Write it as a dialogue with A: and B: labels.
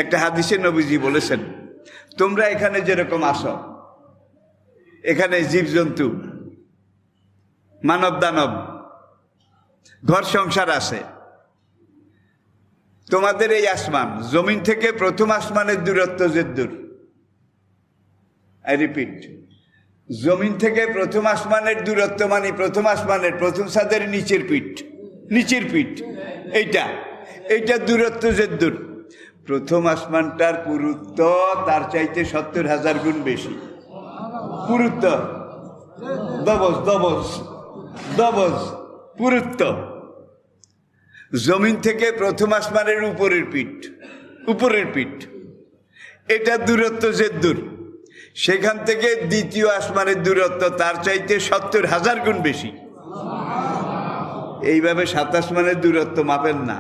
A: একটা হাদিসে নবীজি বলেছেন, তোমরা এখানে যেরকম আসো, এখানে জীবজন্তু, মানব দানব, ঘর সংসার আছে। তোমাদের এই আসমান, জমিন থেকে প্রথম আসমানের দূরত্ব যে দূর, আই রিপিট, জমিন থেকে প্রথম আসমানের দূরত্ব মানে প্রথম আসমানের প্রথম ছাদের নিচের পিঠ, এইটা দূরত্ব যে দূর। প্রথম আসমানটার পুরুত্ব তার চাইতে 70,000 গুণ বেশি। পুরুত্ব, দবজ পুরুত্ব। জমিন থেকে প্রথম আসমানের উপরের পিঠ, এটা দূরত্ব যে দূর। সেখান থেকে দ্বিতীয় আসমানের দূরত্ব তার চাইতে 70,000 গুণ বেশি। এইভাবে 7 আসমানের দূরত্ব মাপেন না।